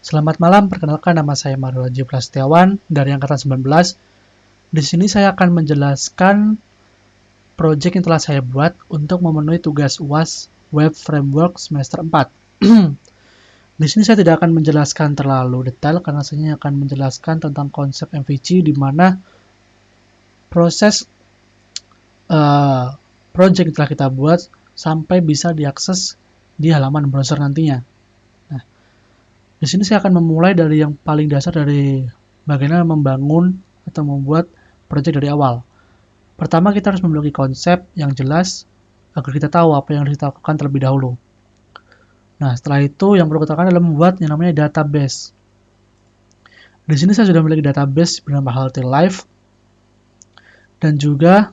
Selamat malam, perkenalkan nama saya Mario Haji Prasetyawan dari Angkatan 19. Di sini saya akan menjelaskan proyek yang telah saya buat untuk memenuhi tugas UAS Web Framework semester 4. Di sini saya tidak akan menjelaskan terlalu detail karena saya akan menjelaskan tentang konsep MVC di mana proses proyek yang telah kita buat sampai bisa diakses di halaman browser nantinya. Nah, di sini saya akan memulai dari yang paling dasar dari bagaimana membangun atau membuat proyek dari awal. Pertama, kita harus memiliki konsep yang jelas agar kita tahu apa yang harus kita lakukan terlebih dahulu. Nah, setelah itu yang perlu kita lakukan adalah membuat yang namanya database. Di sini saya sudah memiliki database bernama Healthy Life dan juga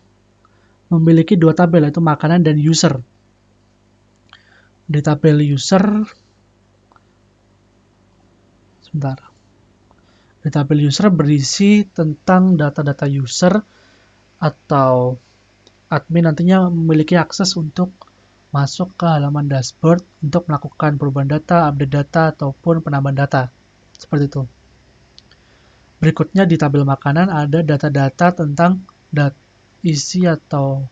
memiliki dua tabel, yaitu makanan dan user. Di tabel user, di tabel user berisi tentang data-data user atau admin nantinya memiliki akses untuk masuk ke halaman dashboard untuk melakukan perubahan data, update data, ataupun penambahan data. Seperti itu. Berikutnya di tabel makanan ada data-data tentang isi atau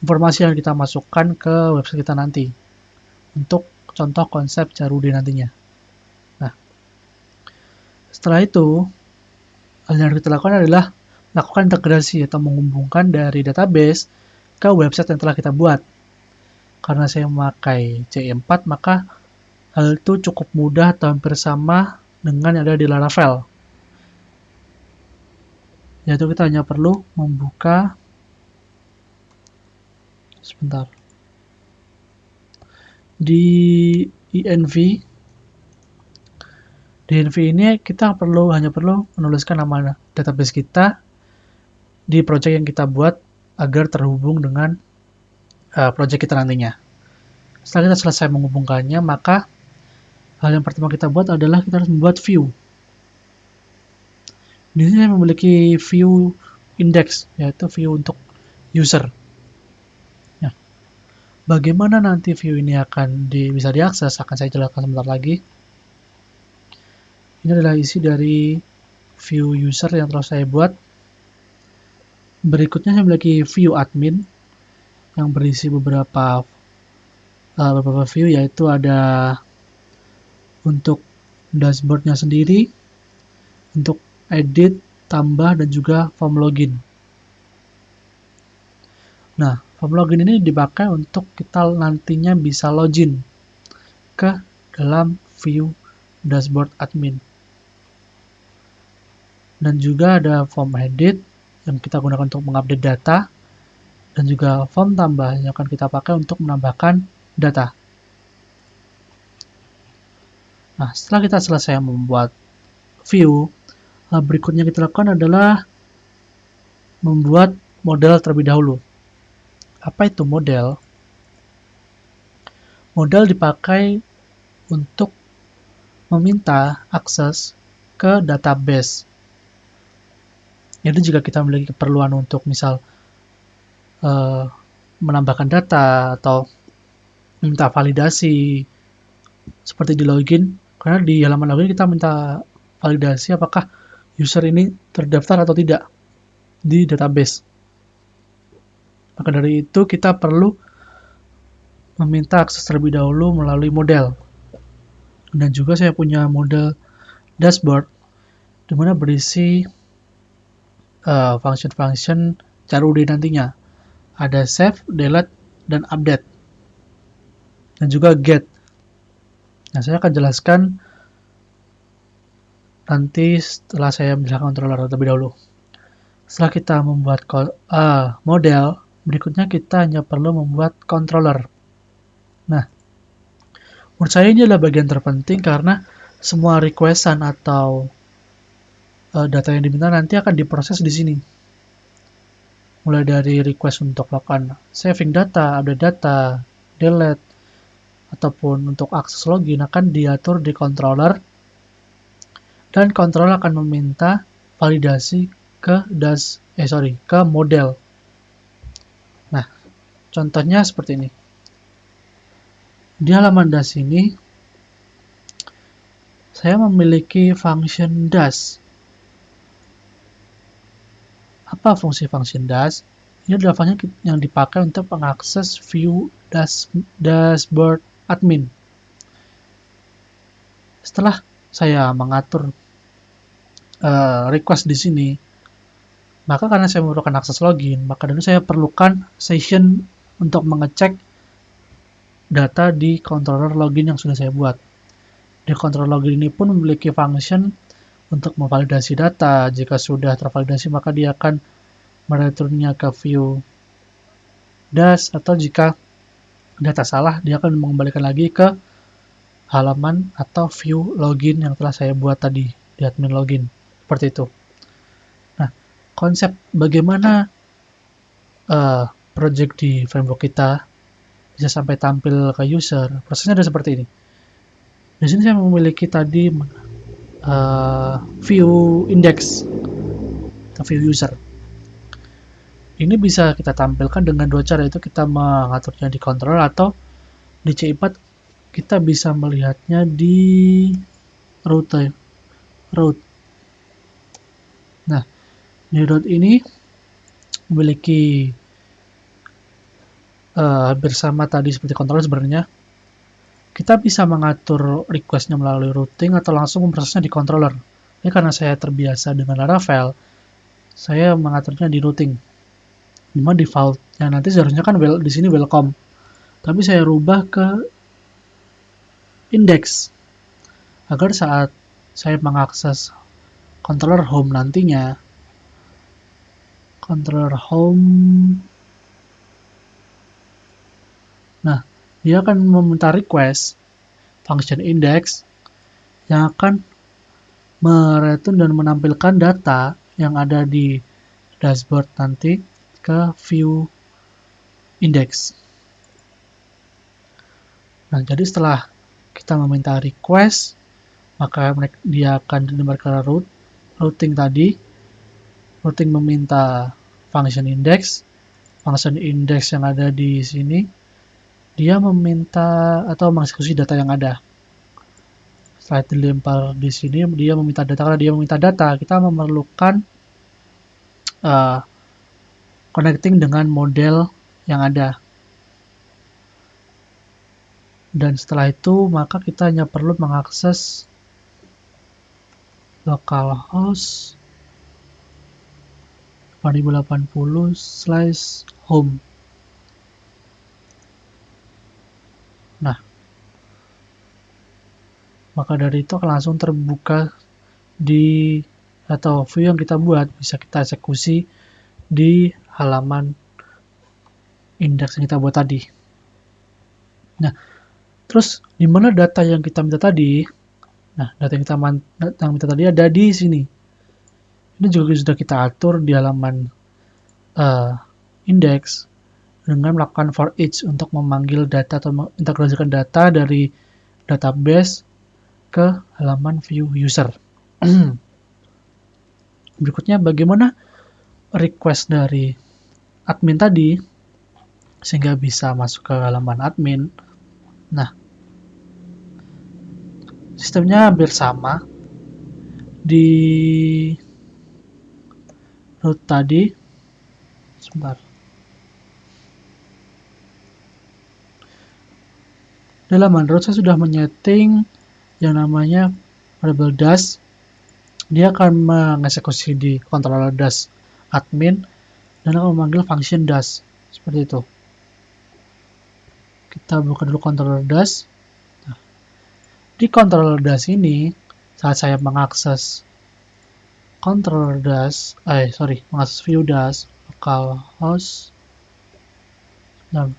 informasi yang kita masukkan ke website kita nanti. Untuk contoh konsep Carudi nantinya. Nah, setelah itu, hal yang harus kita lakukan adalah lakukan integrasi atau menghubungkan dari database ke website yang telah kita buat. Karena saya memakai C4, maka hal itu cukup mudah atau hampir sama dengan yang ada di Laravel. Yaitu kita hanya perlu membuka di env. Di env ini kita hanya perlu menuliskan nama database kita di project yang kita buat agar terhubung dengan project kita nantinya. Setelah kita selesai menghubungkannya, maka hal yang pertama kita buat adalah kita harus membuat view. Di sini saya memiliki view index, yaitu view untuk user. Nah, bagaimana nanti view ini akan bisa diakses, akan saya jelaskan sebentar lagi. Ini adalah isi dari view user yang telah saya buat. Berikutnya saya memiliki view admin yang berisi beberapa view, yaitu ada untuk dashboardnya sendiri, untuk edit, tambah, dan juga form login. Nah, form login ini dipakai untuk kita nantinya bisa login ke dalam view dashboard admin. Dan juga ada form edit yang kita gunakan untuk mengupdate data, dan juga form tambah yang akan kita pakai untuk menambahkan data. Nah, setelah kita selesai membuat view, berikutnya kita lakukan adalah membuat model terlebih dahulu. Apa itu model? Model dipakai untuk meminta akses ke database. Jadi jika kita memiliki keperluan untuk misal menambahkan data atau minta validasi seperti di login, karena di halaman login kita minta validasi apakah user ini terdaftar atau tidak di database. Maka dari itu kita perlu meminta akses terlebih dahulu melalui model. Dan juga saya punya model dashboard di mana berisi function-function Carudi nantinya. Ada save, delete, dan update. Dan juga get. Nah, saya akan jelaskan nanti setelah saya menjelaskan controller terlebih dahulu. Setelah kita membuat model, berikutnya kita hanya perlu membuat controller. Nah, menurut saya ini adalah bagian terpenting karena semua requestan atau data yang diminta nanti akan diproses di sini. Mulai dari request untuk melakukan saving data, update data, delete, ataupun untuk akses login akan diatur di controller, dan controller akan meminta validasi ke model. Nah, contohnya seperti ini. Di halaman dash ini saya memiliki function dash. Apa fungsi function dash? Ini adalah function yang dipakai untuk mengakses view dashboard admin. Setelah saya mengatur request di sini, maka karena saya memerlukan akses login, maka dulu saya perlukan session untuk mengecek data di controller login yang sudah saya buat. Di controller login ini pun memiliki function untuk memvalidasi data. Jika sudah tervalidasi, maka dia akan mereturnnya ke view dash, atau jika data salah, dia akan mengembalikan lagi ke halaman atau view login yang telah saya buat tadi di admin login. Seperti itu. Nah, konsep bagaimana project di framework kita bisa sampai tampil ke user, prosesnya ada seperti ini. Di sini saya memiliki tadi view index atau view user. Ini bisa kita tampilkan dengan dua cara, yaitu kita mengaturnya di controller atau di C4 kita bisa melihatnya di route. Nah, di route ini memiliki hampir sama tadi seperti controller sebenarnya. Kita bisa mengatur requestnya melalui routing atau langsung memprosesnya di controller. Ini karena saya terbiasa dengan Laravel, saya mengaturnya di routing. Dimana defaultnya nanti seharusnya kan di sini welcome, tapi saya rubah ke index agar saat saya mengakses controller home nantinya, controller home, nah dia akan meminta request function index yang akan mereturn dan menampilkan data yang ada di dashboard nanti ke view index. Nah, jadi setelah kita meminta request, maka dia akan dilembar ke routing tadi. Routing meminta function index yang ada di sini. Dia meminta atau mengeksekusi data yang ada. Setelah dilempar di sini, dia meminta data. Karena dia meminta data, kita memerlukan connecting dengan model yang ada. Dan setelah itu, maka kita hanya perlu mengakses localhost 2080/home. Nah, maka dari itu akan langsung terbuka di atau view yang kita buat bisa kita eksekusi di halaman indeks yang kita buat tadi. Nah, terus di mana data yang kita minta tadi? Nah, data yang kita minta tadi ada di sini. Ini juga sudah kita atur di halaman index dengan melakukan for each untuk memanggil data atau mengintegrasikan data dari database ke halaman view user. Berikutnya bagaimana request dari admin tadi sehingga bisa masuk ke halaman admin. Nah, sistemnya hampir sama di root tadi. Sebentar. Dalam root saya sudah menyeting yang namanya variable dash. Dia akan mengeksekusi di controller dash admin dan akan memanggil function dash seperti itu. Kita buka dulu controller dash. Nah, di controller dash ini saat saya mengakses mengakses view dash localhost dan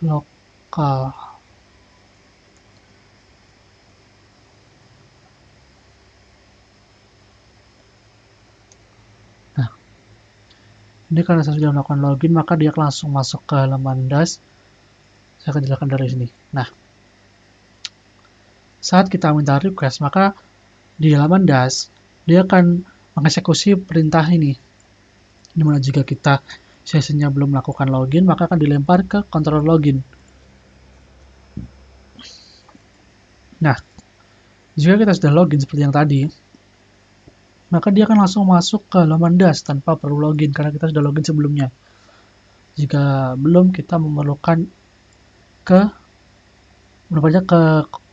lokal ini karena saya sudah melakukan login, maka dia langsung masuk ke halaman dash. Saya akan jelaskan dari sini. Nah, saat kita minta request, maka di halaman dash dia akan mengeksekusi perintah ini. Dimana jika kita sesinya belum melakukan login, maka akan dilempar ke controller login. Nah, jika kita sudah login seperti yang tadi, maka dia akan langsung masuk ke halaman DAS tanpa perlu login karena kita sudah login sebelumnya. Jika belum, kita memerlukan ke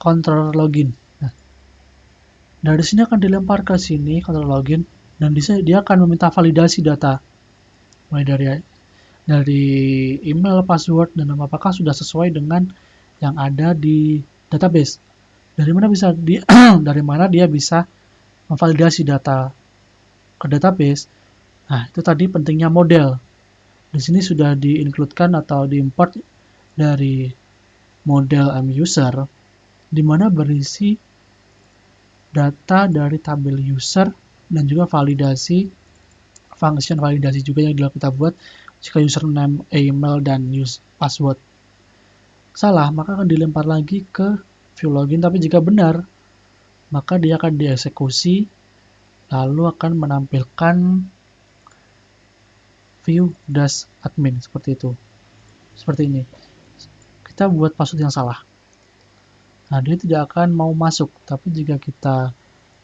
controller login. Nah, dari sini akan dilempar ke sini controller login, dan dia akan meminta validasi data mulai dari email, password, dan apakah sudah sesuai dengan yang ada di database. Dari mana dia bisa memvalidasi data ke database. Nah, itu tadi pentingnya model. Di sini sudah di-include-kan atau di-import dari model MUser, di mana berisi data dari tabel user dan juga validasi, function validasi juga yang kita buat jika username, email, dan password salah, maka akan dilempar lagi ke view login, tapi jika benar, maka dia akan dieksekusi, lalu akan menampilkan view dash admin seperti itu. Seperti ini. Kita buat password yang salah. Nah, dia tidak akan mau masuk, tapi jika kita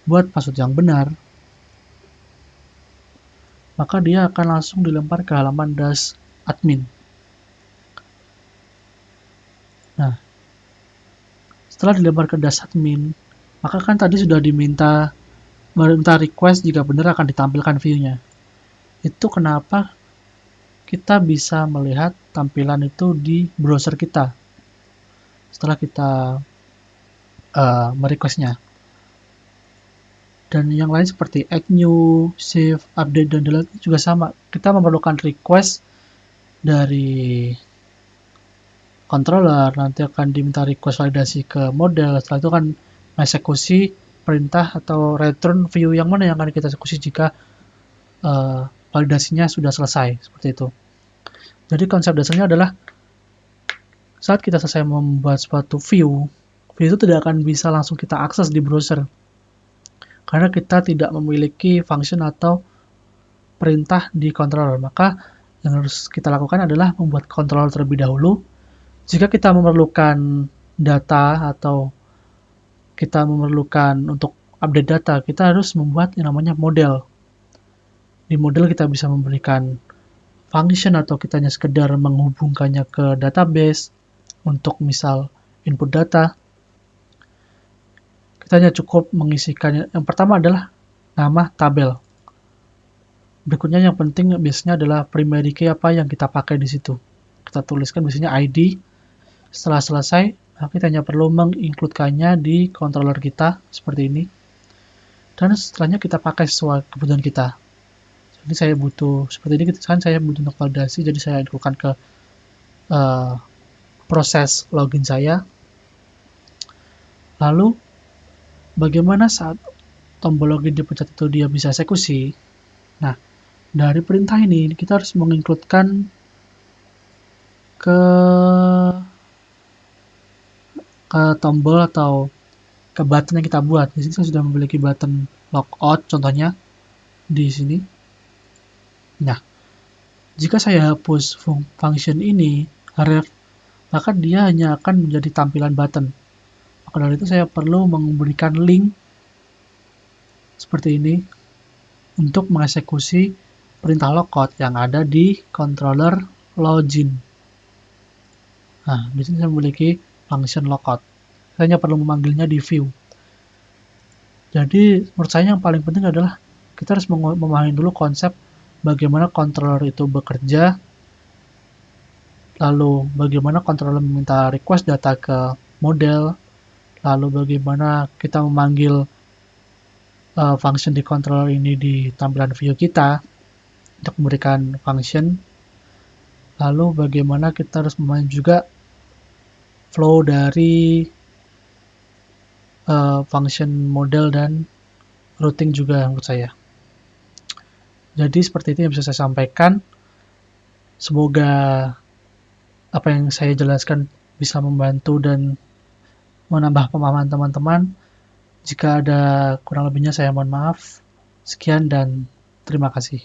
buat password yang benar, maka dia akan langsung dilempar ke halaman dash admin. Nah, setelah dilempar ke dash admin, maka kan tadi sudah meminta request jika benar akan ditampilkan view-nya. Itu kenapa kita bisa melihat tampilan itu di browser kita setelah kita merequestnya. Dan yang lain seperti add new, save, update, dan delete juga sama. Kita memerlukan request dari controller, nanti akan diminta request validasi ke model, setelah itu akan mengeksekusi perintah atau return view yang mana yang akan kita eksekusi jika validasinya sudah selesai, seperti itu. Jadi konsep dasarnya adalah saat kita selesai membuat suatu view itu tidak akan bisa langsung kita akses di browser karena kita tidak memiliki function atau perintah di controller. Maka yang harus kita lakukan adalah membuat controller terlebih dahulu. Jika kita memerlukan data atau kita memerlukan untuk update data, kita harus membuat yang namanya model. Di model kita bisa memberikan function atau kita hanya sekedar menghubungkannya ke database untuk misal input data. Kita hanya cukup mengisikan yang pertama adalah nama tabel. Berikutnya yang penting biasanya adalah primary key apa yang kita pakai di situ. Kita tuliskan biasanya ID. Setelah selesai, kita hanya perlu menginclude-kannya di controller kita seperti ini. Dan setelahnya kita pakai sesuai kebutuhan kita. Jadi saya butuh seperti ini, kan saya butuh untuk validasi, jadi saya include-kan ke proses login saya. Lalu bagaimana saat tombol login dipencet itu dia bisa eksekusi? Nah, dari perintah ini kita harus menginclude-kan ke tombol atau ke button yang kita buat. Di sini saya sudah memiliki button logout contohnya di sini. Nah, jika saya hapus function ini, ref, maka dia hanya akan menjadi tampilan button. Maka dari itu saya perlu memberikan link seperti ini untuk mengeksekusi perintah logout yang ada di controller login. Nah, di sini saya memiliki function logout. Saya hanya perlu memanggilnya di view. Jadi, menurut saya yang paling penting adalah kita harus memahami dulu konsep bagaimana controller itu bekerja, lalu bagaimana controller meminta request data ke model, lalu bagaimana kita memanggil function di controller ini di tampilan view kita untuk memberikan function, lalu bagaimana kita harus memahami juga flow dari function model dan routing juga menurut saya. Jadi seperti itu yang bisa saya sampaikan. Semoga apa yang saya jelaskan bisa membantu dan menambah pemahaman teman-teman. Jika ada kurang lebihnya saya mohon maaf. Sekian dan terima kasih.